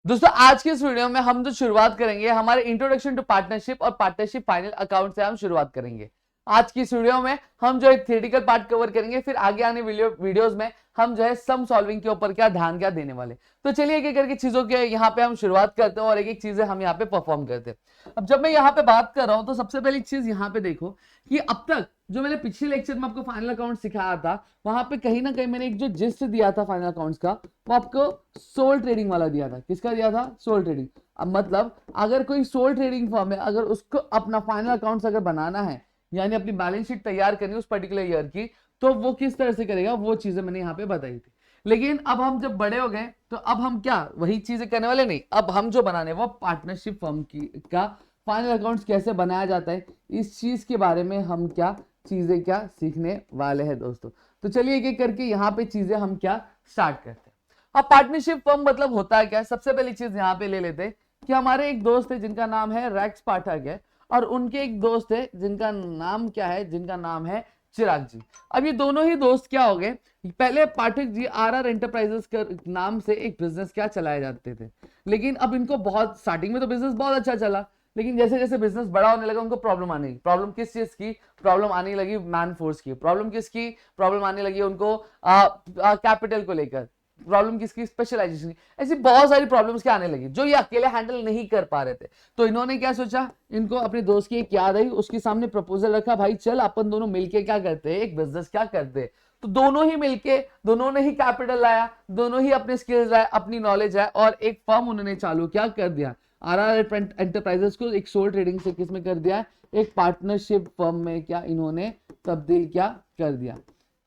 दोस्तों आज के इस वीडियो में हम जो शुरुआत करेंगे हमारे इंट्रोडक्शन टू पार्टनरशिप और पार्टनरशिप फाइनल अकाउंट से हम शुरुआत करेंगे। आज की इस वीडियो में हम जो है थियोरेटिकल पार्ट कवर करेंगे, फिर आगे आने वीडियोस में हम जो है सम सॉल्विंग के ऊपर क्या ध्यान क्या देने वाले। तो चलिए एक एक करके चीजों के यहाँ पे हम शुरुआत करते हैं और एक एक चीजें हम यहाँ पे परफॉर्म करते हैं। अब जब मैं यहाँ पे बात कर रहा हूं तो सबसे पहली चीज यहाँ पे देखो कि अब तक जो मैंने पिछले लेक्चर में आपको फाइनल अकाउंट सिखाया था, वहां पे कहीं ना कहीं मैंने एक जो जिस्ट दिया था फाइनल अकाउंट्स का, वो आपको सोल ट्रेडिंग वाला दिया था। किसका दिया था? Sole trading. अब मतलब अगर कोई सोल ट्रेडिंग फर्म है, अगर उसको अपना फाइनल अकाउंट्स अगर बनाना है, यानी अपनी बैलेंस शीट तैयार करनी है उस पर्टिकुलर ईयर की, तो वो किस तरह से करेगा, वो चीजें मैंने यहाँ पे बताई थी। लेकिन अब हम जब बड़े हो गए तो अब हम क्या वही चीजें करने वाले नहीं, अब हम जो बनाने वो पार्टनरशिप फर्म की का फाइनल अकाउंट्स कैसे बनाया जाता है, इस चीज के बारे में हम क्या चीजें क्या सीखने वाले हैं दोस्तों। तो चलिए एक एक करके यहाँ पे चीजें हम क्या स्टार्ट करते हैं। अब पार्टनरशिप फर्म मतलब होता है क्या? सबसे पहली चीज यहाँ पे ले लेते हैं कि हमारे एक दोस्त है जिनका नाम है रेक्स पाठक है, और उनके एक दोस्त है जिनका नाम क्या है, जिनका नाम है चिराग जी। अब ये दोनों ही दोस्त क्या हो गए, पहले पाठक जी आरआर एंटरप्राइजेस के नाम से एक बिजनेस क्या चलाए जाते थे, लेकिन अब इनको बहुत स्टार्टिंग में तो बिजनेस बहुत अच्छा चला, लेकिन जैसे जैसे बिजनेस बड़ा होने लगा उनको प्रॉब्लम आने लगी। प्रॉब्लम किस चीज की? प्रॉब्लम आने लगी मैन फोर्स की। प्रॉब्लम किसकी? प्रॉब्लम आने लगी उनको कैपिटल को लेकर। प्रॉब्लम किसकी? स्पेशलाइजेशन की। ऐसी बहुत सारी प्रॉब्लम्स क्या आने लगी जो ये अकेले हैंडल नहीं कर पा रहे थे। तो इन्होंने क्या सोचा, इनको अपने दोस्त की एक याद आई, उसके सामने प्रपोजल रखा, भाई चल अपन दोनों मिलके क्या करते हैं, एक बिजनेस क्या करते हैं। तो दोनों ही मिलके, दोनों ने ही कैपिटल लाया, दोनों ही अपने स्किल्स लाए, अपनी नॉलेज है, और एक फर्म उन्होंने चालू क्या कर दिया, आरआर एंटरप्राइजेस को एक सोल ट्रेडिंग से किसमें कर दिया, एक पार्टनरशिप फर्म में क्या इन्होंने तब्दील क्या कर दिया।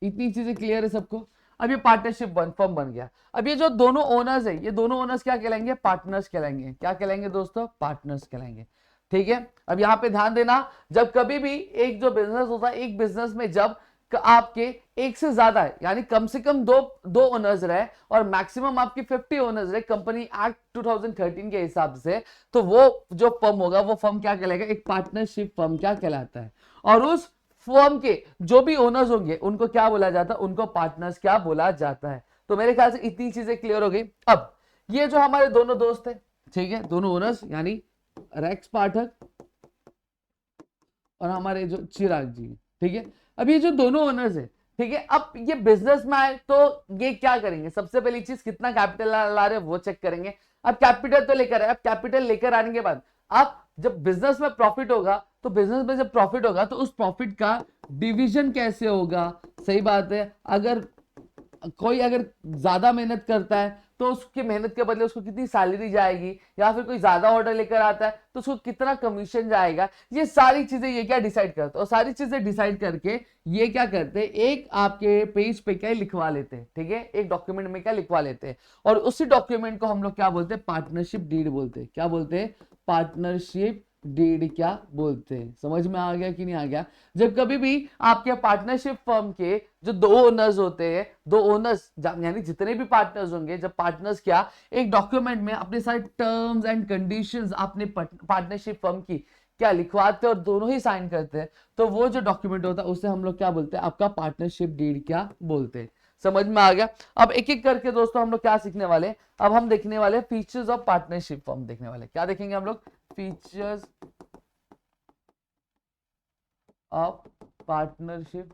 इतनी चीजें क्लियर है सबको? अब ये पार्टनरशिप फर्म बन गया। अब ये जो दोनों ओनर्स है, ये दोनों ओनर्स क्या कहलाएंगे? पार्टनर्स कहलाएंगे। क्या कहलाएंगे दोस्तों? पार्टनर्स कहलाएंगे। ठीक है। अब यहाँ पे ध्यान देना, जब कभी भी एक जो बिजनेस होता है, एक बिजनेस में जब आपके एक से ज्यादा है, यानी कम से कम दो ओनर्स रहे और मैक्सिमम आपकी 50 ओनर्स रहे कंपनी एक्ट 2013 के हिसाब से, तो वो जो फर्म होगा वो फर्म क्या कहलाएगा? एक पार्टनरशिप फर्म क्या कहलाता है। और उस फर्म के जो भी ओनर्स होंगे उनको क्या बोला जाता है? उनको पार्टनर्स क्या बोला जाता है। तो मेरे ख्याल से इतनी चीजें क्लियर हो गई। अब ये जो हमारे दोनों दोस्त है, ठीक है, दोनों ओनर्स यानी रेक्स पाठक और हमारे जो चिराग जी, ठीक है। अब ये जो दोनों ओनर्स है, ठीक है, अब ये बिजनेस में आए तो ये क्या करेंगे? सबसे पहली चीज कितना कैपिटल ला रहे हैं वो चेक करेंगे। अब कैपिटल तो लेकर आए, अब कैपिटल लेकर आने के बाद अब जब बिजनेस में प्रॉफिट होगा, तो बिजनेस में जब प्रॉफिट होगा तो उस प्रॉफिट का डिवीजन कैसे होगा? सही बात है, अगर कोई अगर ज्यादा मेहनत करता है तो उसकी मेहनत के बदले उसको कितनी सैलरी जाएगी, या फिर कोई ज्यादा ऑर्डर लेकर आता है तो उसको कितना कमीशन जाएगा। ये सारी चीजें ये क्या डिसाइड करते हैं, और सारी चीजें डिसाइड करके ये क्या करते हैं, एक आपके पेज पे क्या लिखवा लेते हैं, ठीक है, एक डॉक्यूमेंट में क्या लिखवा लेते हैं, और उसी डॉक्यूमेंट को हम लोग क्या बोलते हैं? पार्टनरशिप डीड बोलते हैं। क्या बोलते हैं? पार्टनरशिप डीड क्या बोलते हैं। समझ में आ गया कि नहीं आ गया? जब कभी भी आपके पार्टनरशिप फर्म के जो दो ओनर्स होते हैं, दो ओनर्स यानी जितने भी पार्टनर्स होंगे, जब पार्टनर्स क्या एक डॉक्यूमेंट में अपने सारे टर्म्स एंड कंडीशंस अपने पार्टनरशिप फर्म की क्या लिखवाते हैं और दोनों ही साइन करते हैं, तो वो जो डॉक्यूमेंट होता है उसे हम लोग क्या बोलते हैं? आपका पार्टनरशिप डीड क्या बोलते हैं। समझ में आ गया? अब एक एक करके दोस्तों हम लोग क्या सीखने वाले हैं, अब हम देखने वाले फीचर्स ऑफ पार्टनरशिप फर्म देखने वाले। क्या देखेंगे हम लोग? फीचर्स ऑफ पार्टनरशिप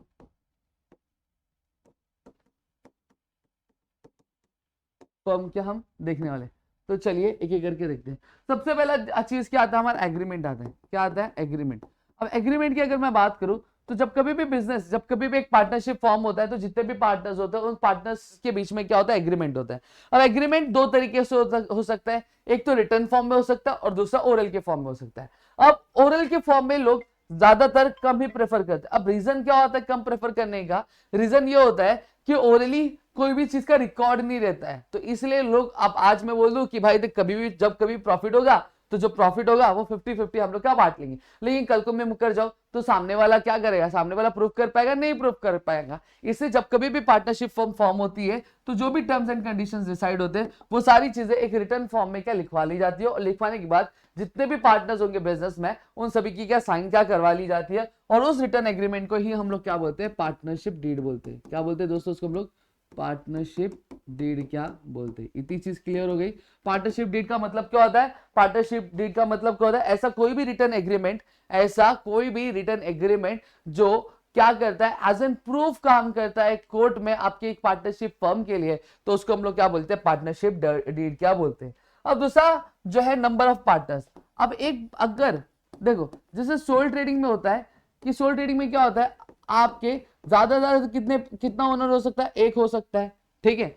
फर्म क्या हम देखने वाले। तो चलिए एक एक करके देखते हैं। सबसे पहला चीज क्या आता है? हमारा एग्रीमेंट आता है। क्या आता है? एग्रीमेंट। अब एग्रीमेंट की अगर मैं बात करूं तो जब कभी भी बिजनेस, जब कभी भी एक पार्टनरशिप फॉर्म होता है तो जितने भी पार्टनर्स होते हैं उन पार्टनर्स के बीच में क्या होता है? एग्रीमेंट होता है। अब एग्रीमेंट दो तरीके से हो सकता है, एक तो रिटर्न फॉर्म में हो सकता है और दूसरा ओरल के फॉर्म में हो सकता है। अब ओरल के फॉर्म में लोग ज्यादातर कम ही प्रेफर करते हैं। अब रीजन क्या होता है कम प्रेफर करने का? रीजन ये होता है कि ओरली कोई भी चीज का रिकॉर्ड नहीं रहता है, तो इसलिए लोग, अब आज मैं बोल दूं कि भाई देख कभी भी जब कभी प्रॉफिट होगा तो जो प्रॉफिट होगा वो 50-50 हम लोग क्या बांट लेंगे, लेकिन कल को मैं मुकर जाऊं तो सामने वाला क्या करेगा? सामने वाला प्रूफ कर पाएगा? नहीं प्रूफ कर पाएगा। इसलिए जब कभी भी पार्टनरशिप फॉर्म होती है तो जो भी टर्म्स एंड कंडीशंस डिसाइड होते हैं वो सारी चीजें एक रिटर्न फॉर्म में क्या लिखवा ली जाती है, और लिखवाने के बाद जितने भी पार्टनर्स होंगे बिजनेस में उन सभी की क्या साइन क्या करवा ली जाती है, और उस रिटर्न एग्रीमेंट को ही हम लोग क्या बोलते हैं? पार्टनरशिप डीड बोलते हैं। क्या बोलते हैं दोस्तों उसको हम लोग? पार्टनरशिप डीड क्या बोलते हैं। इतनी चीज क्लियर हो गई। पार्टनरशिप डीड का मतलब क्या होता है? पार्टनरशिप डीड का मतलब क्या होता है? ऐसा कोई भी रिटर्न एग्रीमेंट, ऐसा कोई भी रिटर्न एग्रीमेंट जो क्या करता है, एज एन प्रूफ काम करता है कोर्ट में आपकी एक पार्टनरशिप फर्म के लिए, तो उसको हम लोग क्या बोलते हैं? पार्टनरशिप डीड क्या बोलते हैं। अब दूसरा जो है नंबर ऑफ पार्टनर्स। अब एक अगर देखो जैसे सोल ट्रेडिंग में होता है कि सोल ट्रेडिंग में क्या होता है, आपके ज्यादा कितना ओनर हो सकता है? एक हो सकता है, ठीक है।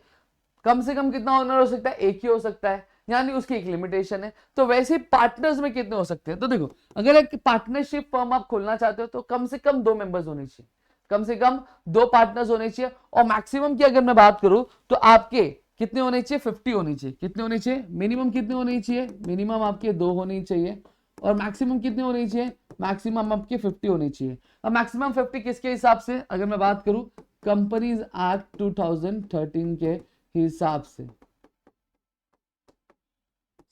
कम से कम कितना ओनर हो सकता है? एक ही हो सकता है, यानी उसकी एक लिमिटेशन है। तो वैसे पार्टनर्स में कितने हो सकते हैं? तो देखो अगर एक पार्टनरशिप फर्म आप खोलना चाहते हो तो कम से कम 2 मेंबर्स होने चाहिए, कम से कम 2 पार्टनर्स होने चाहिए। और मैक्सिमम की अगर मैं बात करूं तो आपके कितने होने चाहिए? 50 होनी चाहिए। कितने होने चाहिए? मिनिमम कितने होने चाहिए? मिनिमम आपके 2 होने चाहिए। और मैक्सिमम कितने होने चाहिए? मैक्सिमम आपके 50 होने चाहिए। अब मैक्सिमम 50 किसके हिसाब से अगर मैं बात करूं? कंपनीज एक्ट 2013 के हिसाब से।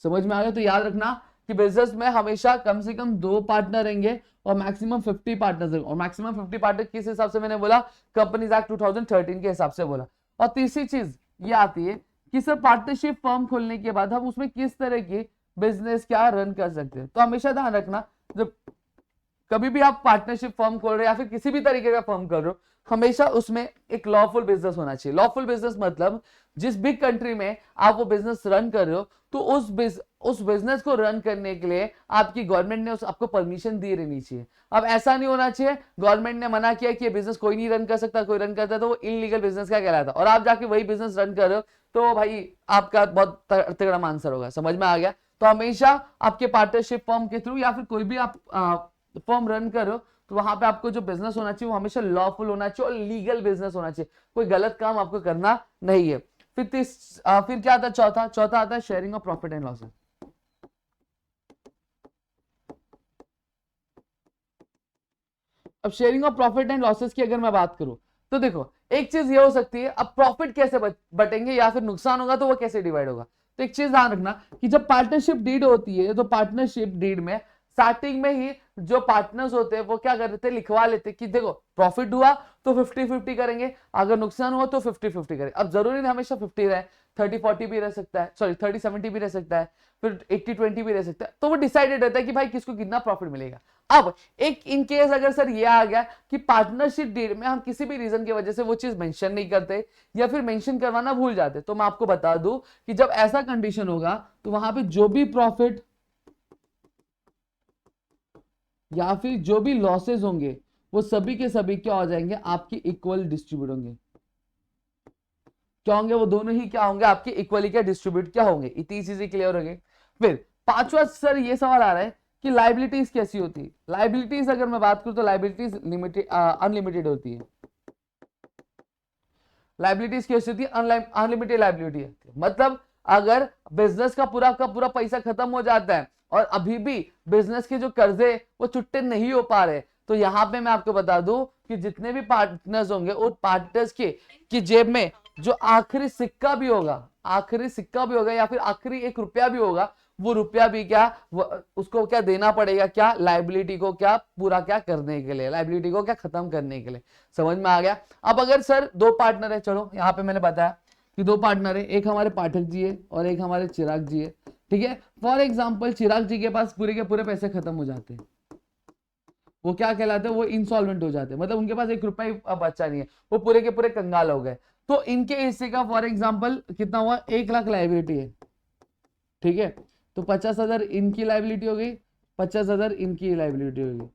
समझ में आ गया? तो याद रखना कि बिजनेस में हमेशा कम से कम 2 पार्टनर रहेंगे और मैक्सिमम 50 पार्टनर्स रहेंगे। और मैक्सिमम 50 पार्टनर किस हिसाब से मैंने बोला? कंपनीज एक्ट 2013 के हिसाब से बोला। और तीसरी चीज ये आती है कि सर पार्टनरशिप फर्म खोलने के बाद हम उसमें किस तरह की बिजनेस क्या रन कर सकते हैं। तो हमेशा ध्यान रखना जब कभी भी आप पार्टनरशिप फर्म खोल रहे हो या फिर किसी भी तरीके का फर्म कर रहे हो, हमेशा उसमें एक लॉफुल बिजनेस होना चाहिए। लॉफुल बिजनेस मतलब जिस बिग कंट्री में आप वो बिजनेस रन कर रहे हो, तो उस बिजनेस को रन करने के लिए आपकी गवर्नमेंट ने आपको परमिशन दी रहनी चाहिए। अब ऐसा नहीं होना चाहिए गवर्नमेंट ने मना किया कि ये बिजनेस कोई नहीं रन कर सकता, कोई रन करता है तो वो इलीगल बिजनेस क्या कहलाता, और आप जाके वही बिजनेस रन कर रहे हो, तो भाई आपका बहुत तगड़ा आंसर होगा। समझ में आ गया? तो हमेशा आपके पार्टनरशिप फर्म के थ्रू या फिर कोई भी आप फर्म रन करो तो वहां पे आपको जो बिजनेस होना चाहिए वो हमेशा लॉफुल होना चाहिए और लीगल बिजनेस होना चाहिए। कोई गलत काम आपको करना नहीं है। फिर क्या आता है? चौथा आता है sharing of profit and losses. अब sharing of profit and losses की अगर मैं बात करूं तो देखो एक चीज ये हो सकती है, अब प्रॉफिट कैसे बटेंगे या फिर नुकसान होगा तो वो कैसे डिवाइड होगा। तो एक चीज ध्यान रखना कि जब पार्टनरशिप डीड होती है तो पार्टनरशिप डीड में स्टार्टिंग में ही जो पार्टनर्स होते हैं वो क्या करते हैं? लिखवा लेते कि देखो प्रॉफिट हुआ तो 50-50 करेंगे, अगर नुकसान हुआ तो 50-50 करेंगे। अब जरूरी नहीं हमेशा 50 रहे, 30-40 भी रह सकता है, सॉरी 30-70 भी रह सकता है, फिर 80-20 भी रह सकता है। तो वो डिसाइडेड रहता है कि भाई किसको कितना प्रॉफिट मिलेगा। अब एक इन केस अगर सर ये आ गया कि पार्टनरशिप डीड में हम किसी भी रीजन की वजह से वो चीज मेंशन नहीं करते या फिर मेंशन करवाना भूल जाते, तो मैं आपको बता दूं कि जब ऐसा कंडीशन होगा तो वहां पे जो भी प्रॉफिट या फिर जो भी लॉसेस होंगे वो सभी के सभी क्या हो जाएंगे? आपके इक्वल डिस्ट्रीब्यूट होंगे। क्या होंगे? वो दोनों ही क्या होंगे? आपके इक्वली क्या डिस्ट्रीब्यूट क्या होंगे। इतनी चीजें क्लियर हो गई। फिर पांचवा सर ये सवाल आ रहा है कि लाइबिलिटीज कैसी होती है। लाइबिलिटीज अगर मैं बात करूं तो लाइबिलिटीज लिमिटेड अनलिमिटेड होती है। लाइबिलिटीज कैसी होती है? अनलिमिटेड लाइबिलिटी है। मतलब अगर बिजनेस का पूरा पैसा खत्म हो जाता है और अभी भी बिजनेस के जो कर्जे वो चुट्टे नहीं हो पा रहे, तो यहां पे मैं आपको बता दूं कि जितने भी पार्टनर्स होंगे उन पार्टनर्स के की जेब में जो आखिरी सिक्का भी होगा, आखिरी सिक्का भी होगा या फिर आखिरी 1 रुपया भी होगा, वो रुपया भी क्या उसको क्या देना पड़ेगा? क्या लाइबिलिटी को क्या पूरा क्या करने के लिए, लाइबिलिटी को क्या खत्म करने के लिए। समझ में आ गया? अब अगर सर 2 पार्टनर है, चलो यहाँ पे मैंने बताया कि 2 पार्टनर है, एक हमारे पाठक जी है और एक हमारे चिराग जी है, ठीक है। फॉर एग्जाम्पल चिराग जी के पास पूरे के पूरे पैसे खत्म हो जाते हैं, वो क्या कहलाते हैं? वो इंसॉल्वेंट हो जाते हैं, मतलब उनके पास 1 रुपया बचा नहीं है, वो पूरे के पूरे कंगाल हो गए। तो इनके हिस्से का फॉर एग्जाम्पल कितना हुआ? 1 लाख लाइबिलिटी है, ठीक है। तो 50,000 इनकी लाइबिलिटी हो गई, 50,000 इनकी लाइबिलिटी हो गई।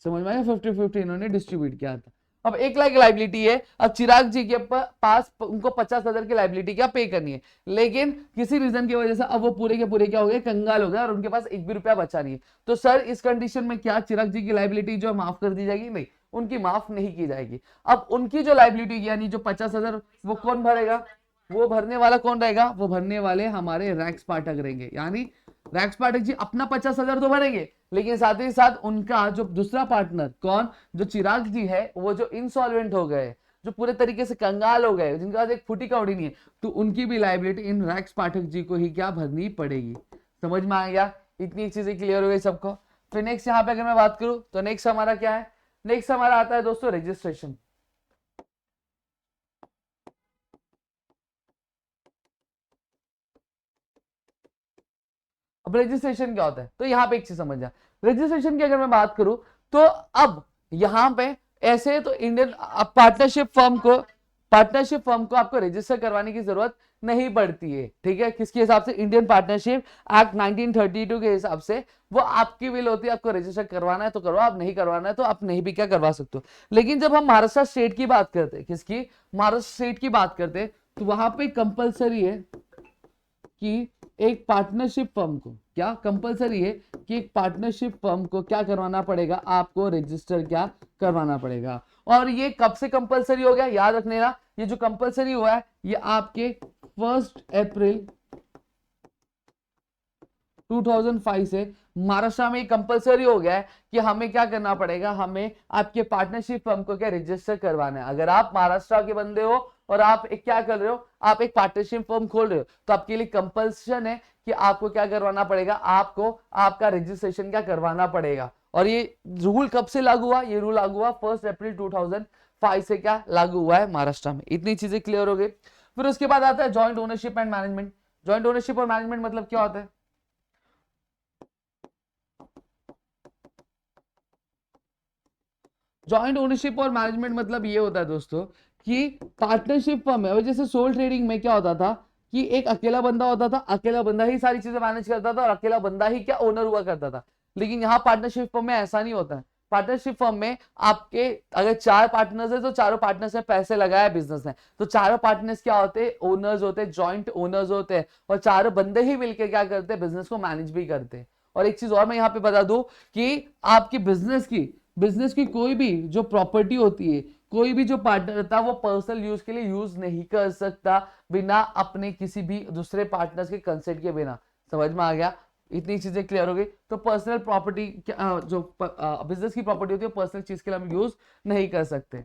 समझ में आया? 50-50 इन्होंने डिस्ट्रीब्यूट किया था। अब 1 लाख लाइबिलिटी है, अब चिराग जी के पास उनको 50,000 की लाइबिलिटी क्या पे करनी है, लेकिन किसी रीजन की वजह से अब वो पूरे के पूरे क्या हो गए? कंगाल हो गए और उनके पास 1 भी रुपया बचा नहीं है। तो सर इस कंडीशन में क्या चिराग जी की लाइबिलिटी जो माफ कर दी जाएगी? नहीं, उनकी माफ नहीं की जाएगी। अब उनकी जो लाइबिलिटी यानी जो 50,000 वो कौन भरेगा? वो भरने वाला कौन रहेगा? वो भरने वाले हमारे रैक्स पाठक रहेंगे। यानी रैक्स पाठक जी अपना 50,000 तो भरेंगे, लेकिन साथ ही साथ उनका जो दूसरा पार्टनर कौन, जो चिराग जी है, वो जो इंसॉल्वेंट हो गए, जो पूरे तरीके से कंगाल हो गए, जिनके पास एक फुटी कौड़ी नहीं है, तो उनकी भी liability in racks Pathak ji को ही क्या भरनी पड़ेगी। समझ में आ गया? इतनी चीजें क्लियर हो गई सबको। फिर नेक्स्ट यहाँ पे अगर मैं बात करूं तो नेक्स्ट हमारा क्या है? नेक्स्ट हमारा आता है दोस्तों रजिस्ट्रेशन। अब रजिस्ट्रेशन क्या होता है, तो यहाँ पे एक चीज समझ जा, रजिस्ट्रेशन की अगर मैं बात करूं तो अब यहाँ पे ऐसे तो इंडियन पार्टनरशिप फर्म को आपको रजिस्टर करवाने की जरूरत नहीं पड़ती है, ठीक है। किसके हिसाब से, इंडियन पार्टनरशिप एक्ट 1932 के हिसाब से वो आपकी विल होती है, आपको रजिस्टर करवाना है तो करवाओ, आप नहीं करवाना है तो आप नहीं भी क्या करवा सकते हो। लेकिन जब हम महाराष्ट्र स्टेट की बात करते हैं, किसकी, महाराष्ट्र स्टेट की बात करते हैं, तो वहां पे कंपलसरी है कि एक पार्टनरशिप फर्म को, क्या कंपलसरी है कि एक पार्टनरशिप फर्म को क्या करवाना पड़ेगा, आपको रजिस्टर क्या करवाना पड़ेगा। और ये कब से कंपलसरी हो गया, याद रखने ना, ये जो कंपलसरी हुआ है ये आपके 1 अप्रैल 2005 से महाराष्ट्र में कंपलसरी हो गया है कि हमें क्या करना पड़ेगा, हमें आपके पार्टनरशिप फर्म को क्या रजिस्टर करवाना है। अगर आप महाराष्ट्र के बंदे हो और आप एक क्या कर रहे हो, आप एक पार्टनरशिप फर्म खोल रहे हो, तो आपके लिए कंपल्सन है कि आपको क्या करवाना पड़ेगा, आपको आपका रजिस्ट्रेशन क्या करवाना पड़ेगा। और ये रूल कब से लागू हुआ, ये रूल लागू हुआ 1 अप्रैल 2005 से क्या लागू हुआ है महाराष्ट्र में। इतनी चीजें क्लियर हो गई। फिर उसके बाद आता है joint ownership and management. Joint ownership और मैनेजमेंट मतलब क्या होता है, जॉइंट ओनरशिप और मैनेजमेंट मतलब ये होता है दोस्तों कि पार्टनरशिप फर्म है, जैसे सोल ट्रेडिंग में क्या होता था कि एक अकेला बंदा होता था, अकेला बंदा ही सारी चीजें मैनेज करता था और अकेला बंदा ही क्या ओनर हुआ करता था। लेकिन यहाँ पार्टनरशिप फर्म में ऐसा नहीं होता है। पार्टनरशिप फर्म में आपके अगर 4 पार्टनर्स है तो चारों पार्टनर्स ने पैसे लगाया बिजनेस में, तो चारों पार्टनर्स क्या होते हैं, ओनर्स होते हैं, जॉइंट ओनर्स होते हैं, और चारों बंदे ही मिलकर क्या करते हैं, बिजनेस को मैनेज भी करते हैं। और एक चीज और मैं यहाँ पे बता दूं कि आपकी बिजनेस की कोई भी जो प्रॉपर्टी होती है, कोई भी जो पार्टनर रहता है वो पर्सनल यूज के लिए यूज नहीं कर सकता बिना अपने किसी भी दूसरे पार्टनर्स के कंसेंट के बिना। समझ में आ गया, इतनी चीजें क्लियर हो गई। तो पर्सनल प्रॉपर्टी जो बिजनेस की प्रॉपर्टी होती है पर्सनल चीज के लिए हम यूज नहीं कर सकते।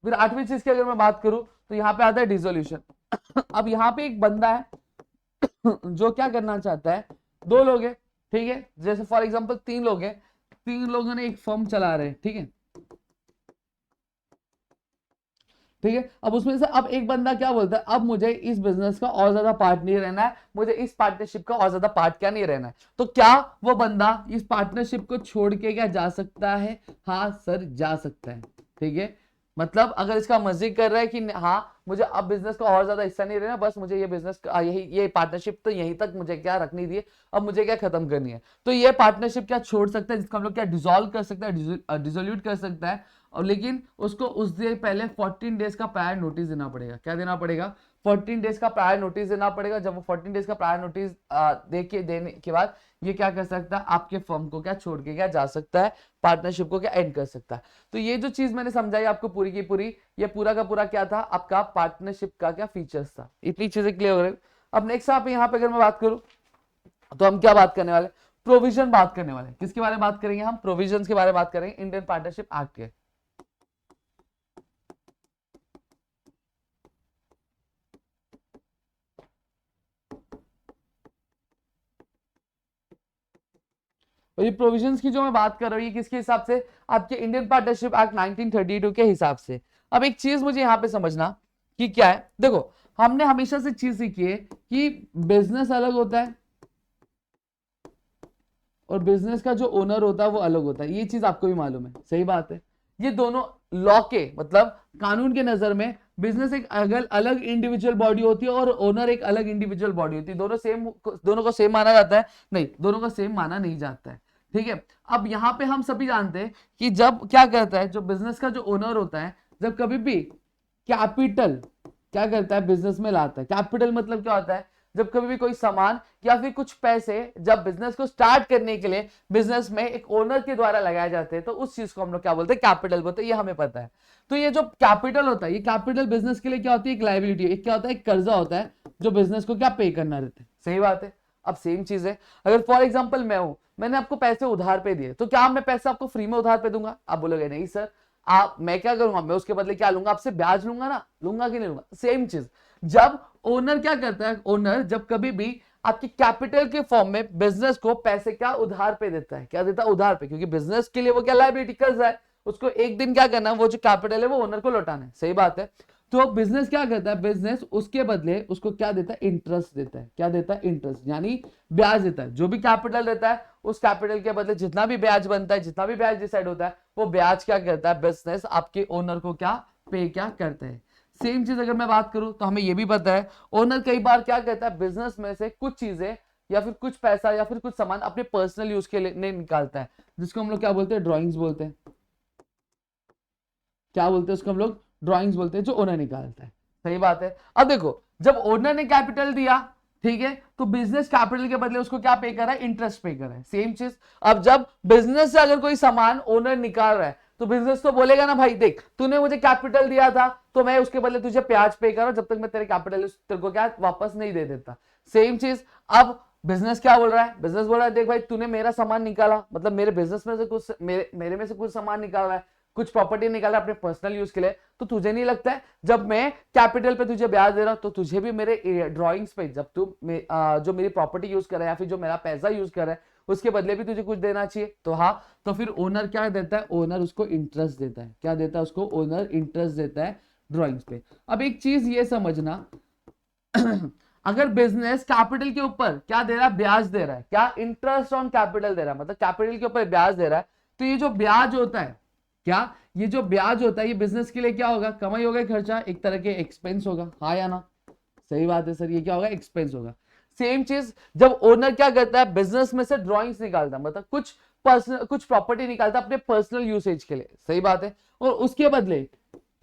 फिर 8वीं चीज की अगर मैं बात करूं तो यहाँ पे आता है डिसोल्यूशन। अब यहाँ पे एक बंदा है जो क्या करना चाहता है, 2 लोग हैं, ठीक है, जैसे फॉर एग्जांपल 3 लोग हैं, 3 लोगों ने एक फर्म चला रहे हैं, ठीक है, ठीक है। अब उसमें से अब एक बंदा क्या बोलता है, अब मुझे इस बिजनेस का और ज्यादा पार्ट नहीं रहना है, मुझे इस पार्टनरशिप का और ज्यादा पार्ट क्या नहीं रहना है। तो क्या वो बंदा इस पार्टनरशिप को छोड़ के क्या जा सकता है, हाँ सर जा सकता है, ठीक है। मतलब अगर इसका मर्जी कर रहा है कि हाँ मुझे अब बिजनेस का और ज्यादा हिस्सा नहीं रहना, बस मुझे ये बिजनेस यही ये पार्टनरशिप तो यहीं तक मुझे क्या रखनी थी, अब मुझे क्या खत्म करनी है, तो ये पार्टनरशिप क्या छोड़ सकता है, जिसको हम लोग क्या डिसॉल्व कर सकता है, डिसोल्यूट कर सकता है। और लेकिन उसको उस दिन पहले 14 डेज का प्रायर नोटिस देना पड़ेगा। क्या देना पड़ेगा, 14 डेज का प्रायर नोटिस देना पड़ेगा। जब वो 14 डेज का प्रायर नोटिस देने के बाद ये क्या कर सकता है, आपके फर्म को क्या छोड़ के क्या जा सकता है, पार्टनरशिप को क्या एंड कर सकता है। तो ये जो चीज मैंने समझाई आपको पूरी की पूरी, ये पूरा का पूरा क्या था, आपका पार्टनरशिप का क्या फीचर्स था। इतनी चीजें क्लियर हो गई। अब नेक्स्ट आप यहाँ पे अगर मैं बात करूं तो हम क्या बात करने वाले, प्रोविजन बात करने वाले। किसके बारे में बात करेंगे हम, प्रोविजन के बारे में बात करेंगे इंडियन पार्टनरशिप एक्ट के। और ये प्रोविजंस की जो मैं बात कर रहा हूँ ये किसके हिसाब से, आपके इंडियन पार्टनरशिप एक्ट 1932 के हिसाब से। अब एक चीज मुझे यहाँ पे समझना कि क्या है, देखो हमने हमेशा से चीज सीखी है कि बिजनेस अलग होता है और बिजनेस का जो ओनर होता है वो अलग होता है, ये चीज आपको भी मालूम है, सही बात है। ये दोनों लॉ के मतलब कानून के नजर में बिजनेस एक अलग इंडिविजुअल बॉडी होती है और ओनर एक अलग इंडिविजुअल बॉडी होती है। दोनों को सेम माना जाता है, नहीं दोनों को सेम माना नहीं जाता है, ठीक है। अब यहाँ पे हम सभी जानते हैं कि जब क्या करता है, जो बिजनेस का जो ओनर होता है, जब कभी भी कैपिटल क्या करता है बिजनेस में लाता है, कैपिटल मतलब क्या होता है, जब कभी भी कोई सामान या फिर कुछ पैसे जब बिजनेस को स्टार्ट करने के लिए बिजनेस में एक ओनर के द्वारा लगाए जाते हैं तो उस चीज को हम लोग क्या बोलते हैं, कैपिटल बोलते हैं, ये हमें पता है। तो ये जो कैपिटल होता है, ये कैपिटल बिजनेस के लिए क्या होती है, एक लायबिलिटी, एक क्या होता है, एक कर्जा होता है जो बिजनेस को क्या पे करना रहता है, सही बात है। अब सेम चीज है, अगर फॉर एग्जाम्पल मैं हूं, मैंने आपको पैसे उधार पे दिए, तो क्या मैं पैसे आपको फ्री में उधार पे दूंगा, आप बोलोगे नहीं सर, मैं क्या करूंगा, मैं उसके बदले क्या लूंगा, आपसे ब्याज लूंगा ना, लूंगा कि नहीं लूंगा। सेम चीज जब ओनर क्या करता है, ओनर जब कभी भी आपकी कैपिटल के फॉर्म में बिजनेस को पैसे क्या उधार पे देता है, क्या देता है, उधार पे, क्योंकि बिजनेस के लिए वो क्या लायबिलिटी कर्ज है, उसको एक दिन क्या करना है, वो जो कैपिटल है वो ओनर को लौटाना है, सही बात है। तो बिजनेस क्या करता है, बिजनेस उसके बदले उसको क्या देता है, इंटरेस्ट देता है। क्या देता है, इंटरेस्ट, यानी ब्याज देता है। जो भी कैपिटल देता है उस कैपिटल के बदले जितना भी ब्याज बनता है, जितना भी ब्याज डिसाइड होता है, वो ब्याज क्या करता है, बिजनेस आपके ओनर को क्या पे क्या करता है। सेम चीज अगर मैं बात करूं तो हमें यह भी पता है ओनर कई बार क्या करता है, बिजनेस में से कुछ चीजें या फिर कुछ पैसा या फिर कुछ सामान अपने पर्सनल यूज के लिए निकालता है, जिसको हम लोग क्या बोलते हैं, ड्रॉइंग्स बोलते हैं। क्या बोलते हैं उसको हम लोग, ड्रॉइंग्स बोलते हैं, जो ओनर निकालता है। सही बात है। अब देखो जब ओनर ने कैपिटल दिया, ठीक है, तो बिजनेस कैपिटल के बदले उसको क्या पे कर रहा है, इंटरेस्ट पे कर रहा है। सेम चीज अब जब बिजनेस से अगर कोई सामान ओनर निकाल रहा है तो बिजनेस तो बोलेगा ना, भाई देख तूने मुझे कैपिटल दिया था तो मैं उसके बदले तुझे ब्याज पे कर रहा हूं, जब तक मैं तेरे कैपिटल तेरे को क्या वापस नहीं दे देता। सेम चीज अब बिजनेस क्या बोल रहा है, बिजनेस बोल रहा है देख भाई तूने मेरा सामान निकाला, मतलब मेरे बिजनेस में से कुछ मेरे में से कुछ सामान निकाल रहा है, कुछ प्रॉपर्टी निकाला अपने पर्सनल यूज के लिए, तो तुझे नहीं लगता है जब मैं कैपिटल पे तुझे ब्याज दे रहा हूं तो तुझे भी मेरे ड्राइंग्स पे जब तू जो मेरी प्रॉपर्टी यूज कर रहा है या फिर जो मेरा पैसा यूज कर रहा है उसके बदले भी तुझे कुछ देना चाहिए। तो हाँ, तो फिर ओनर क्या देता है, ओनर उसको इंटरेस्ट देता है। क्या देता है उसको, ओनर इंटरेस्ट देता है ड्राइंग्स पे। अब एक चीज ये समझना अगर बिजनेस कैपिटल के ऊपर क्या दे रहा है, ब्याज दे रहा है, क्या इंटरेस्ट ऑन कैपिटल दे रहा है, मतलब कैपिटल के ऊपर ब्याज दे रहा है, तो ये जो ब्याज होता है, क्या ये जो ब्याज होता है ये बिजनेस के लिए क्या होगा, कमाई होगा, खर्चा, एक तरह के एक्सपेंस होगा। हाँ या ना, सही बात है सर, ये क्या होगा, एक्सपेंस होगा। सेम चीज जब ओनर क्या करता है, बिजनेस में से ड्रॉइंग्स निकालता है, मतलब कुछ पर्सनल कुछ प्रॉपर्टी निकालता है अपने पर्सनल यूसेज के लिए। सही बात है। और उसके बदले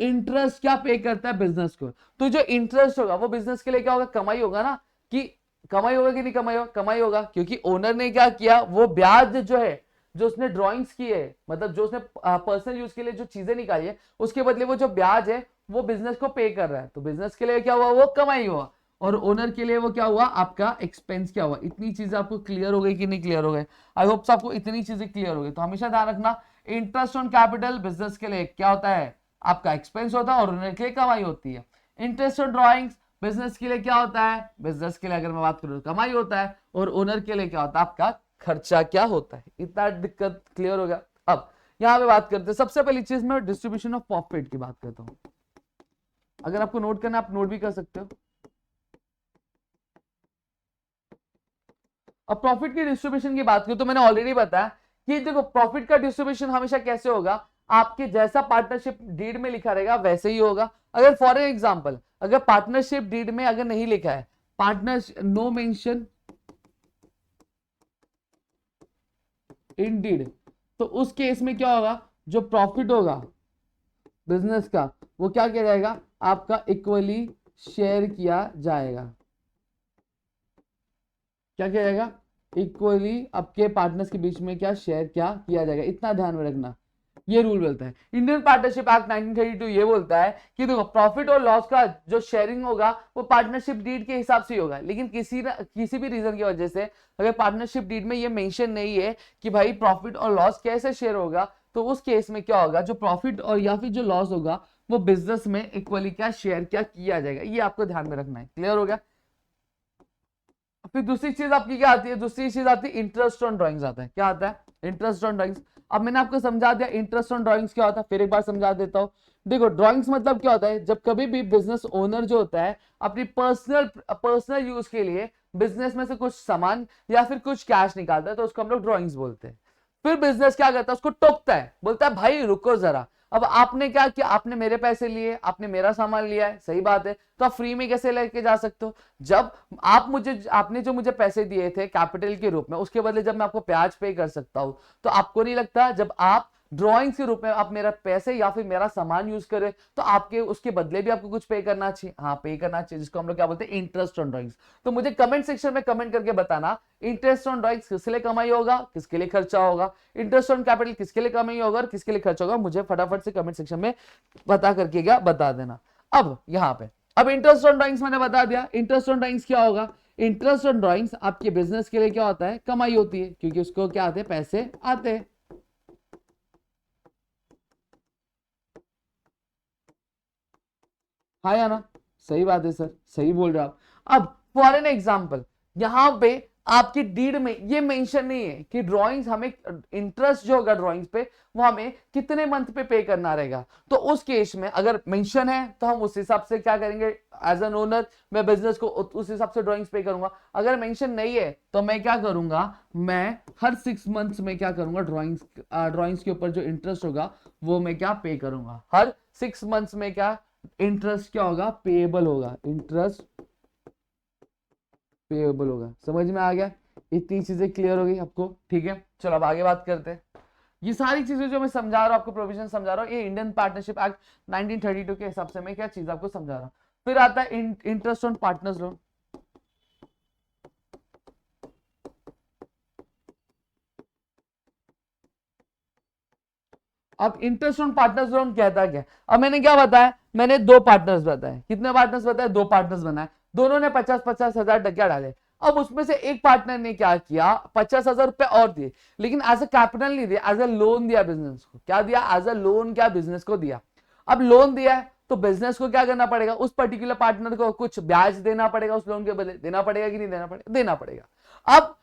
इंटरेस्ट क्या पे करता है बिजनेस को, तो जो इंटरेस्ट होगा वो बिजनेस के लिए क्या होगा, कमाई होगा ना, कि कमाई होगा कि नहीं कमाई होगा, कमाई होगा, क्योंकि ओनर ने क्या किया, वो ब्याज जो है जो उसने ड्राइंग्स की है, मतलब जो उसने पर्सनल यूज के लिए जो चीजें निकाली है उसके बदले वो जो ब्याज है वो बिजनेस को पे कर रहा है, तो बिजनेस के लिए क्या हुआ, वो कमाई हुआ, और ओनर के लिए वो क्या हुआ, आपका एक्सपेंस क्या हुआ। इतनी चीजें आपको क्लियर हो गई कि नहीं क्लियर हो गई, आई होप आपको इतनी चीजें क्लियर हो गई। तो हमेशा ध्यान रखना, इंटरेस्ट ऑन कैपिटल बिजनेस के लिए क्या होता है, आपका एक्सपेंस होता है, और ओनर के लिए कमाई होती है। इंटरेस्ट ऑन ड्राइंग्स बिजनेस के लिए क्या होता है, बिजनेस के लिए अगर मैं बात करूं कमाई होता है, और ओनर के लिए क्या होता है, आपका खर्चा क्या होता है। इतना दिक्कत क्लियर हो गया। अब यहां पे बात करते हैं, सबसे पहली चीज मैं डिस्ट्रीब्यूशन ऑफ प्रॉफिट की बात करता हूं। अगर आपको नोट करना आप नोट भी कर सकते हो। अब प्रॉफिट की डिस्ट्रीब्यूशन की बात करूं तो मैंने ऑलरेडी बताया कि देखो प्रॉफिट का डिस्ट्रीब्यूशन हमेशा कैसे होगा, आपके जैसा पार्टनरशिप डीड में लिखा रहेगा वैसे ही होगा। अगर फॉर एग्जांपल अगर पार्टनरशिप डीड में अगर नहीं लिखा है, partner no mention in deed, तो उस केस में क्या होगा, जो प्रॉफिट होगा बिजनेस का वो क्या किया जाएगा, आपका इक्वली शेयर किया जाएगा। क्या किया जाएगा, इक्वली आपके पार्टनर्स के बीच में क्या शेयर क्या किया जाएगा, इतना ध्यान में रखना। ये रूल बोलता है इंडियन पार्टनरशिप एक्ट 1932, ये बोलता है कि देखो प्रॉफिट और लॉस का जो शेयरिंग होगा वो पार्टनरशिप डीड के हिसाब से ही होगा, लेकिन किसी भी रीजन की वजह से अगर पार्टनरशिप डीड में ये मेंशन नहीं है कि भाई प्रॉफिट और लॉस कैसे शेयर होगा, तो उस केस में क्या होगा, जो प्रॉफिट और या फिर जो लॉस होगा वो बिजनेस में इक्वली क्या शेयर क्या किया जाएगा। ये आपको ध्यान में रखना है। क्लियर हो गया। फिर दूसरी चीज आपकी क्या आती है, दूसरी चीज आती है इंटरेस्ट ऑन ड्राइंग्स आता है। क्या आता है, इंटरेस्ट ऑन ड्राइंग्स। अब मैंने आपको समझा दिया इंटरेस्ट ऑन ड्राइंग्स क्या होता है, फिर एक बार समझा देता हूं। देखो ड्राइंग्स मतलब क्या होता है, जब कभी भी बिजनेस ओनर जो होता है अपनी पर्सनल यूज के लिए बिजनेस में से कुछ सामान या फिर कुछ कैश निकालता है तो उसको हम लोग ड्राइंग्स बोलते हैं। फिर बिजनेस क्या करता है, उसको टोकता है, बोलता है भाई रुको जरा, अब आपने क्या किया, आपने मेरे पैसे लिए, आपने मेरा सामान लिया है, सही बात है, तो आप फ्री में कैसे लेके जा सकते हो, जब आपने जो मुझे पैसे दिए थे कैपिटल के रूप में, उसके बदले जब मैं आपको ब्याज पे कर सकता हूं, तो आपको नहीं लगता जब आप ड्रॉइंग्स के रूप में आप मेरा पैसे या फिर मेरा सामान यूज करें तो आपके उसके बदले भी आपको कुछ पे करना चाहिए। हाँ, पे करना चाहिए, जिसको हम लोग क्या बोलते हैं, इंटरेस्ट ऑन ड्रॉइंग्स। तो मुझे कमेंट सेक्शन में कमेंट करके बताना इंटरेस्ट ऑन ड्रॉइंग्स किसके लिए कमाई होगा, किसके लिए खर्चा होगा, इंटरेस्ट ऑन कैपिटल किसके लिए कमाई होगा और किसके लिए खर्चा होगा, मुझे फटाफट से कमेंट सेक्शन में बता करके क्या बता देना। अब यहाँ पे अब इंटरेस्ट ऑन ड्रॉइंग्स मैंने बता दिया, इंटरेस्ट ऑन ड्रॉइंग्स क्या होगा, इंटरेस्ट ऑन ड्रॉइंग्स आपके बिजनेस के लिए क्या होता है, कमाई होती है, क्योंकि उसको क्या आते हैं, पैसे आते हैं। हाँ या ना, सही बात है सर, सही बोल रहे हो आप। अब फॉर एन एग्जाम्पल, यहां पे आपकी डीड में ये मेंशन नहीं है कि ड्राइंग्स हमें इंटरेस्ट जो होगा ड्राइंग्स पे वो हमें कितने मंथ पे करना रहेगा। तो उस केस में अगर मेंशन है तो हम उस हिसाब से क्या करेंगे, एज एन ओनर मैं बिजनेस को उस हिसाब से ड्राइंग्स पे करूंगा। अगर मेंशन नहीं है तो मैं क्या करूंगा, मैं हर 6 मंथ्स में क्या करूंगा, ड्राइंग्स के ऊपर जो इंटरेस्ट होगा वो मैं क्या पे करूंगा। हर 6 मंथ्स में क्या इंटरेस्ट क्या होगा, पेएबल होगा, इंटरेस्ट पेएबल होगा। समझ में आ गया, इतनी चीजें क्लियर हो गई आपको, ठीक है। चलो अब आगे बात करते हैं। ये सारी चीजें जो मैं समझा रहा हूँ आपको, प्रोविजन समझा रहा हूँ, ये इंडियन पार्टनरशिप एक्ट 1932 के हिसाब से मैं क्या चीज आपको समझा रहा हूँ। फिर आता है इंटरेस्ट ऑन पार्टनर्स लोन। अब इंटरेस्ट ऑन पार्टनर्स लोन कहता क्या, अब मैंने क्या बताया, मैंने 2 पार्टनर्स बताए। कितने पार्टनर्स बताए, 2 पार्टनर्स बनाए, दोनों ने 50-50 हजार टका डाले। अब उसमें से एक पार्टनर ने क्या किया, 50,000 रुपए और दिए, लेकिन एज ए कैपिटल नहीं दिया, एज ए लोन दिया बिजनेस को। क्या दिया, एज ए लोन, क्या बिजनेस को दिया। अब लोन दिया है तो बिजनेस को क्या करना पड़ेगा, उस पर्टिकुलर पार्टनर को कुछ ब्याज देना पड़ेगा, उस लोन के बदले देना पड़ेगा कि नहीं देना पड़ेगा, देना पड़ेगा। अब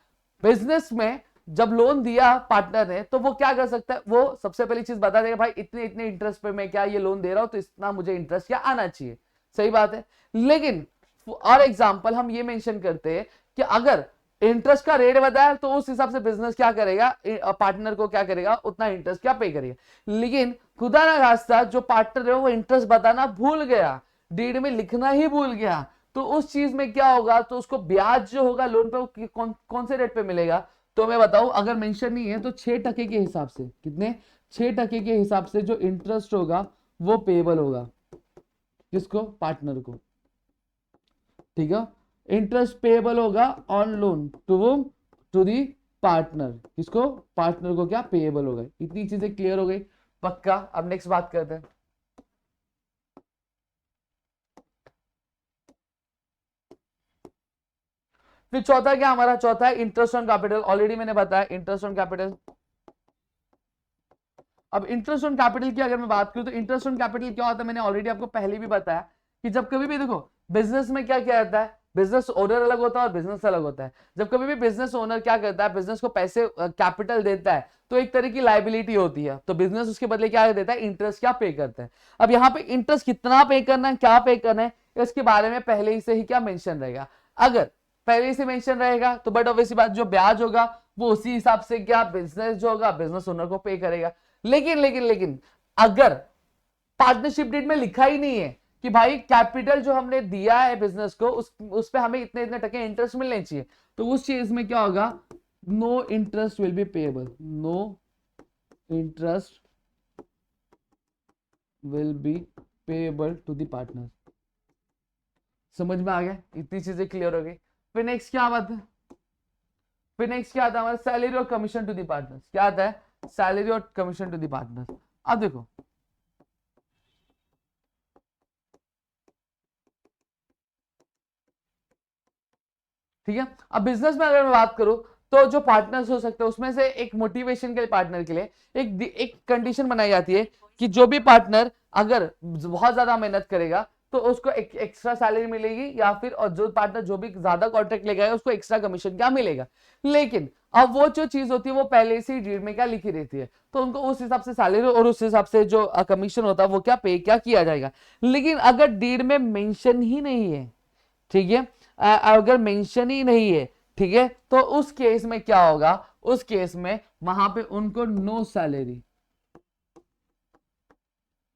बिजनेस में जब लोन दिया पार्टनर ने तो वो क्या कर सकता है, वो सबसे पहली चीज बता देगा, भाई इतने इतने इंटरेस्ट पे मैं क्या ये लोन दे रहा हूं, तो इतना मुझे इंटरेस्ट क्या आना चाहिए। सही बात है। लेकिन और एग्जांपल हम ये मेंशन करते हैं कि अगर इंटरेस्ट का रेट बताया तो उस हिसाब से बिजनेस क्या करेगा, पार्टनर को क्या करेगा, उतना इंटरेस्ट क्या पे करेगा। लेकिन खुदा ना खास्ता जो पार्टनर है वो इंटरेस्ट बताना भूल गया, डीड में लिखना ही भूल गया, तो उस चीज में क्या होगा, तो उसको ब्याज जो होगा लोन पे वो कौन से रेट पे मिलेगा। तो मैं बताऊं, अगर मेंशन नहीं है तो 6% के हिसाब से, कितने, 6% के हिसाब से जो इंटरेस्ट होगा वो पेएबल होगा, किसको, पार्टनर को। ठीक है, इंटरेस्ट पेएबल होगा on loan to the partner, किसको, पार्टनर को क्या पेएबल होगा। इतनी चीजें क्लियर हो गई, पक्का। अब नेक्स्ट बात करते हैं। फिर चौथा क्या हमारा, चौथा है इंटरेस्ट ऑन कैपिटल। ऑलरेडी मैंने बताया इंटरेस्ट ऑन कैपिटल। अब इंटरेस्ट ऑन कैपिटल की अगर मैं बात करूं तो इंटरेस्ट ऑन कैपिटल क्या होता है, मैंने ऑलरेडी आपको पहले भी बताया कि जब कभी भी देखो बिजनेस में क्या क्या रहता है, बिजनेस ओनर अलग होता है और बिजनेस अलग होता है। जब कभी भी बिजनेस ओनर क्या करता है, बिजनेस को पैसे कैपिटल देता है तो एक तरह की लाइबिलिटी होती है, तो बिजनेस उसके बदले क्या देता है, इंटरेस्ट क्या पे करता है। अब यहाँ पे इंटरेस्ट कितना पे करना है, क्या पे करना है, इसके बारे में पहले ही से ही क्या मेंशन रहेगा। अगर पहले से मेंशन रहेगा तो बट ऑब्वियसली बात, जो ब्याज होगा वो उसी हिसाब से क्या बिजनेस जो होगा बिजनेस ओनर को पे करेगा। लेकिन अगर पार्टनरशिप डीड में लिखा ही नहीं है कि भाई कैपिटल जो हमने दिया है बिजनेस को उस पे हमें इतने इतने टके इंटरेस्ट मिलने चाहिए, तो उस चीज में क्या होगा, no interest will be payable, no interest will be payable to the partner. समझ में आ गया, इतनी चीजें क्लियर हो गई। फिर नेक्स्ट क्या बात है, फिर नेक्स्ट क्या आता है हमारा, सैलरी और कमीशन टू द पार्टनर्स। क्या आता है, सैलरी और कमीशन टू द पार्टनर्स। अब देखो ठीक है, अब बिजनेस में अगर मैं बात करूं तो जो पार्टनर्स हो सकते हैं उसमें से एक मोटिवेशन के पार्टनर के लिए एक कंडीशन बनाई जाती है कि जो भी पार्टनर अगर बहुत ज्यादा मेहनत करेगा तो उसको एक एक्स्ट्रा सैलरी मिलेगी, या फिर और जो पार्टनर जो भी ज्यादा कॉन्ट्रैक्ट लेगा उसको एक्स्ट्रा कमीशन क्या मिलेगा। लेकिन अब वो जो चीज होती है वो पहले से ही डीड में क्या लिखी रहती है, तो उनको उस हिसाब से सैलरी और उस हिसाब से जो कमीशन होता है वो क्या पे क्या किया जाएगा। लेकिन अगर डीड में मेंशन ही नहीं है, ठीक है, अगर मेंशन ही नहीं है, ठीक है, तो उस केस में क्या होगा, उस केस में वहां पे उनको नो सैलरी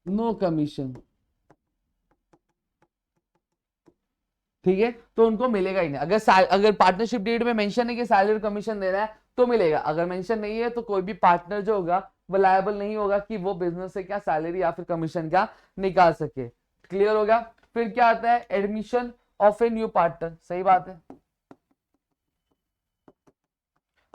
नो कमीशन, ठीक है, तो उनको मिलेगा ही नहीं। अगर पार्टनरशिप डीड में मेंशन है कि सैलरी और कमीशन देना है तो मिलेगा, अगर मेंशन नहीं है तो कोई भी पार्टनर जो होगा वो लायबल नहीं होगा कि वो बिजनेस से क्या सैलरी या फिर कमीशन क्या निकाल सके। क्लियर होगा। फिर क्या आता है, admission of a new partner. सही बात है,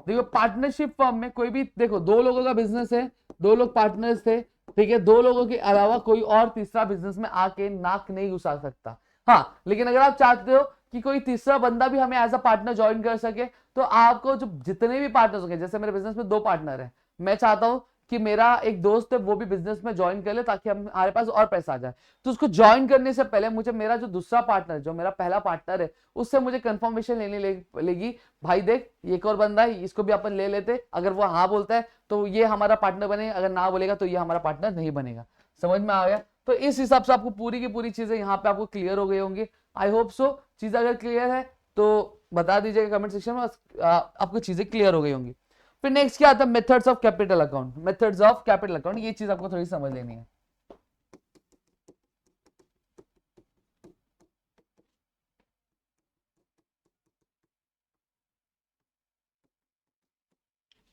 देखो पार्टनरशिप फर्म में कोई भी, देखो 2 लोगों का बिजनेस है, 2 लोग पार्टनर्स थे, ठीक है, 2 लोगों के अलावा कोई और तीसरा बिजनेस में आके नाक नहीं घुसा सकता। हाँ, लेकिन अगर आप चाहते हो कि कोई तीसरा बंदा भी हमें एज अ पार्टनर ज्वाइन कर सके तो आपको जो जितने भी पार्टनर्स होंगे, जैसे मेरे बिजनेस में 2 पार्टनर है, मैं चाहता हूं कि मेरा एक दोस्त है वो भी बिजनेस में ज्वाइन कर ले ताकि हमारे पास और पैसा आ जाए, तो उसको ज्वाइन करने से पहले मुझे मेरा जो दूसरा पार्टनर, जो मेरा पहला पार्टनर है, उससे मुझे कंफर्मेशन लेगी, भाई देख ये एक और बंदा है, इसको भी अपन ले लेते, अगर वो हाँ बोलता है तो ये हमारा पार्टनर बनेगा, अगर ना बोलेगा तो ये हमारा पार्टनर नहीं बनेगा। समझ में आ गया? तो इस हिसाब से आपको पूरी की पूरी चीजें यहाँ पे आपको क्लियर हो गई होंगी। I hope so. चीज अगर क्लियर है तो बता दीजिएगा कमेंट सेक्शन में, आपको चीजें क्लियर हो गई होंगी। फिर नेक्स्ट क्या आता है, methods of capital account. Methods of capital account, ये चीज आपको थोड़ी समझ लेनी है।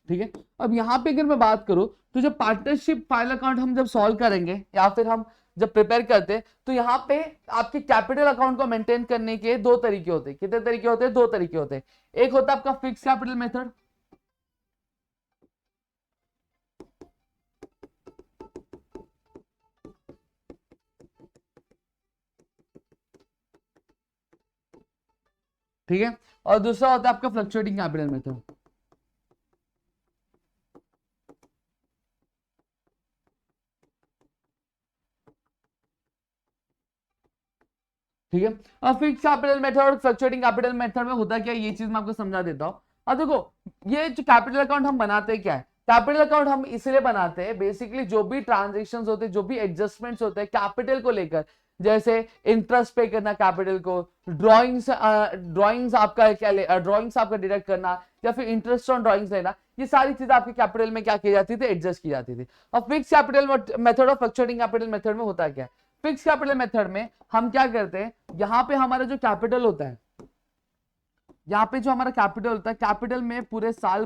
ठीक है, अब यहाँ पे अगर मैं बात करूं तो जब पार्टनरशिप फाइनल अकाउंट हम जब सॉल्व करेंगे या फिर हम जब प्रिपेयर करते हैं, तो यहाँ पे आपके कैपिटल अकाउंट को मेंटेन करने के दो तरीके होते हैं। कितने तरीके होते हैं? दो तरीके होते हैं। एक होता है आपका फिक्स कैपिटल मेथड, ठीक है, और दूसरा होता है आपका फ्लक्चुएटिंग कैपिटल मेथड। ठीक है, अब फिक्स कैपिटल मेथड और फ्लक्चुएटिंग कैपिटल मेथड में होता क्या है, ये चीज मैं आपको समझा देता हूं। अब देखो, ये जो कैपिटल अकाउंट हम बनाते हैं क्या है, कैपिटल अकाउंट हम इसलिए बनाते हैं बेसिकली जो भी ट्रांजेक्शन्स होते हैं, जो भी एडजस्टमेंट्स होते हैं कैपिटल को लेकर, जैसे इंटरेस्ट पे करना कैपिटल को, ड्रॉइंग्स आपका क्या ड्रॉइंग्स आपका डिडक्ट करना, या फिर इंटरेस्ट ऑन ड्रॉइंग्स लेना, ये सारी चीजें आपके कैपिटल में क्या की जाती थी, एडजस्ट की जाती थी। अब फिक्स कैपिटल मेथड और फ्लक्चुएटिंग कैपिटल मेथड में होता क्या है, फिक्स कैपिटल मेथड में हम क्या करते हैं, यहाँ पे हमारा जो कैपिटल होता है, यहाँ पे जो हमारा कैपिटल होता है, कैपिटल में पूरे साल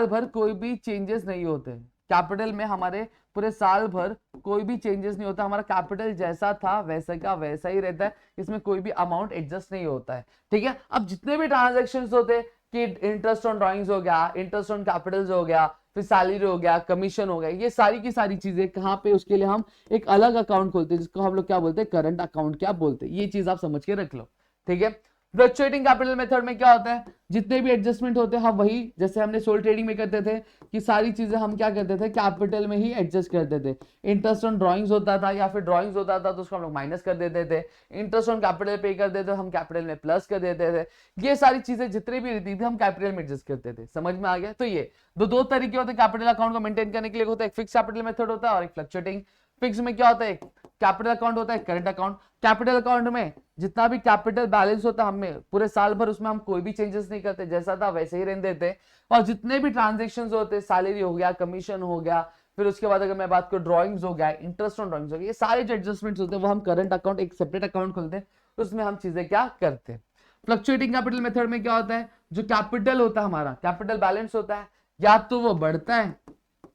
भर कोई भी चेंजेस नहीं होते। कैपिटल में हमारे पूरे साल भर कोई भी चेंजेस नहीं होता, हमारा कैपिटल जैसा था वैसा का वैसा ही रहता है, इसमें कोई भी अमाउंट एडजस्ट नहीं होता है। ठीक है, अब जितने भी ट्रांजेक्शन्स होते हैं कि इंटरेस्ट ऑन ड्रॉइंग्स हो गया, इंटरेस्ट ऑन कैपिटल्स हो गया, फिर सैलरी हो गया, कमीशन हो गया, ये सारी की सारी चीजें कहाँ पे, उसके लिए हम एक अलग अकाउंट खोलते हैं जिसको हम लोग क्या बोलते हैं, करंट अकाउंट क्या बोलते हैं। ये चीज आप समझ के रख लो। ठीक है, फ्लक्चुएटिंग कैपिटल मेथड में क्या होता है, जितने भी एडजस्टमेंट होते हैं हम वही, जैसे हमने सोल ट्रेडिंग में करते थे कि सारी चीजें हम क्या करते थे, कैपिटल में ही एडजस्ट करते थे। इंटरेस्ट ऑन ड्रॉइंग्स होता था या फिर ड्रॉइंग्स होता था तो उसको हम लोग माइनस कर देते थे, इंटरेस्ट ऑन कैपिटल पे कर देते हम कैपिटल में प्लस कर देते थे। ये सारी चीजें जितनी भी रहती थी हम कैपिटल में एडजस्ट करते थे। समझ में आ गया? तो ये दो तरीके होते हैं कैपिटल अकाउंट को मेंटेन करने के लिए, होता है एक फिक्स कैपिटल मेथड होता है और एक फ्लक्चुएटिंग। फिक्स में क्या होता है, कैपिटल अकाउंट होता है, करंट अकाउंट। कैपिटल अकाउंट में जितना भी कैपिटल बैलेंस होता है हमें पूरे साल भर उसमें हम कोई भी चेंजेस नहीं करते, जैसा था वैसे ही रहने देते। और जितने भी ट्रांजेक्शन होते हैं, सैलरी हो गया, कमीशन हो गया, फिर उसके बाद अगर मैं बात करूं ड्रॉइंग्स हो गया, इंटरेस्ट ऑन ड्रॉइंग्स हो गया, ये सारे जो एडजस्टमेंट्स होते हैं वो हम करंट अकाउंट, एक सेपरेट अकाउंट खोलते हैं, उसमें हम चीजें क्या करते हैं। फ्लक्चुएटिंग कैपिटल मेथड में क्या होता है, जो कैपिटल होता है हमारा, कैपिटल बैलेंस होता है, या तो वो बढ़ता है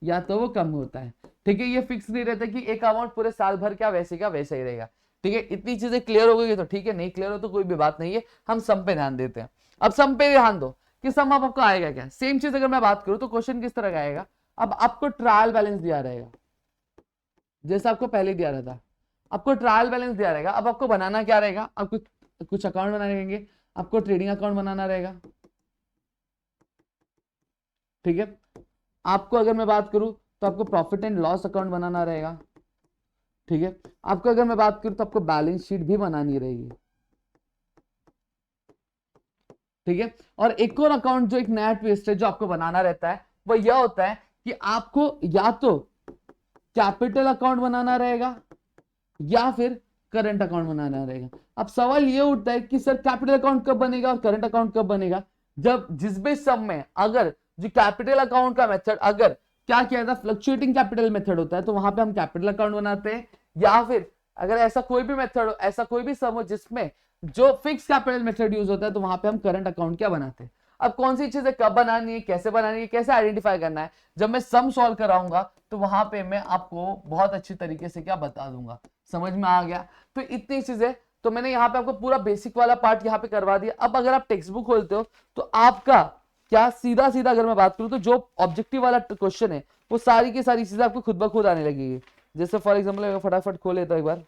या तो वो कम होता है। ठीक है, ये फिक्स नहीं रहता कि एक अमाउंट पूरे साल भर क्या वैसे का वैसे ही रहेगा। ठीक है, इतनी चीजें क्लियर हो गई तो ठीक है, नहीं क्लियर हो तो कोई भी बात नहीं है, हम सम पे ध्यान देते हैं। अब सम पे ध्यान दो कि सम अब आपको आएगा क्या। सेम चीज अगर मैं बात करूं तो क्वेश्चन किस तरह का आएगा, अब आपको ट्रायल बैलेंस दिया रहेगा, जैसा आपको पहले दिया रहा था, आपको ट्रायल बैलेंस दिया रहेगा। अब आपको बनाना क्या रहेगा, आपको कुछ अकाउंट बनाने रहेंगे, आपको ट्रेडिंग अकाउंट बनाना रहेगा। ठीक है, आपको अगर मैं बात करूं तो आपको प्रॉफिट एंड लॉस अकाउंट बनाना रहेगा। ठीक है, आपको अगर मैं बात करूं तो आपको बैलेंस शीट भी बनानी रहेगी। ठीक है, और एक और अकाउंट जो एक नया ट्विस्ट है जो आपको बनाना रहता है वो यह होता है कि आपको या तो कैपिटल अकाउंट बनाना रहेगा या फिर करंट अकाउंट बनाना रहेगा। अब सवाल ये उठता है कि सर कैपिटल अकाउंट कब बनेगा और करंट अकाउंट कब बनेगा, जब जिस भी सम में अगर जो कैपिटल अकाउंट का मेथड अगर क्या किया था, फ्लक्चुएटिंग कैपिटल मेथड होता है, तो वहां पे हम कैपिटल अकाउंट बनाते हैं, या फिर अगर ऐसा कोई भी मेथड हो, ऐसा कोई भी सम हो जिसमें जो फिक्स कैपिटल मेथड यूज होता है, तो वहां पे हम करंट अकाउंट क्या बनाते हैं। अब कौन सी चीजें कब बनानी है, कैसे बनानी है, कैसे आइडेंटिफाई करना है, जब मैं सम सॉल्व कराऊंगा तो वहां पे मैं आपको बहुत अच्छी तरीके से क्या बता दूंगा। समझ में आ गया? तो इतनी चीजें तो मैंने यहाँ पे आपको पूरा बेसिक वाला पार्ट यहाँ पे करवा दिया। अब अगर आप टेक्स्ट बुक खोलते हो तो आपका क्या सीधा सीधा अगर मैं बात करूं तो जो ऑब्जेक्टिव वाला क्वेश्चन है वो सारी की सारी चीजें आपको खुद ब खुद आने लगेगी। जैसे फॉर एग्जाम्पल फटाफट खोल लेता हूं एक बार,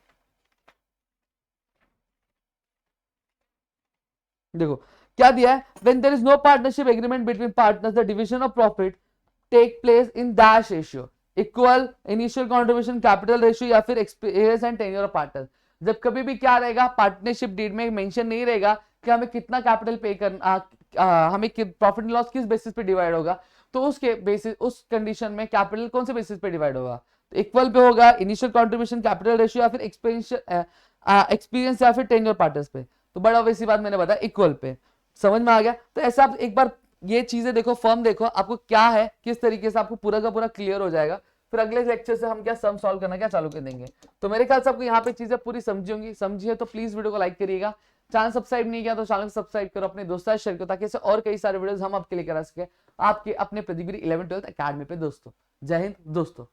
देखो क्या दिया है, when there is no partnership agreement between partners the division of profit take place in dash ratio, equal initial contribution capital ratio या फिर experience and tenure of partner. जब कभी भी क्या रहेगा, पार्टनरशिप डीड में मेंशन नहीं रहेगा कि हमें कितना कैपिटल पे करना, हमें प्रॉफिट एंड लॉस किस बेसिस पे डिवाइड होगा, तो उसके बेसिस, उस कंडीशन में कैपिटल कौन से बेसिस पे डिवाइड होगा, तो इक्वल पे होगा, इनिशियल कंट्रीब्यूशन कैपिटल रेशियो या फिर एक्सपीरियंस या फिर टेन्योर पार्टनर्स पे। तो बड़ा वैसी बात मैंने बताया इक्वल पे, समझ में आ गया। तो ऐसा आप एक बार ये चीजें देखो, फर्म देखो आपको क्या है, किस तरीके से आपको पूरा का पूरा क्लियर हो जाएगा। फिर अगले लेक्चर से हम क्या सम सॉल्व करना क्या चालू कर देंगे। तो मेरे ख्याल से आपको यहाँ पे चीजें पूरी समझी होंगी, समझी है तो प्लीज वीडियो को लाइक करिएगा, चैनल सब्सक्राइब नहीं किया तो चैनल को सब्सक्राइब करो, अपने दोस्तों शेयर करो, ताकि ऐसे और कई सारे वीडियोस हम आपके लिए करा सके आपके अपने प्रतिगिरी 11-12 अकेडमी पे दोस्तों। जय हिंद दोस्तों।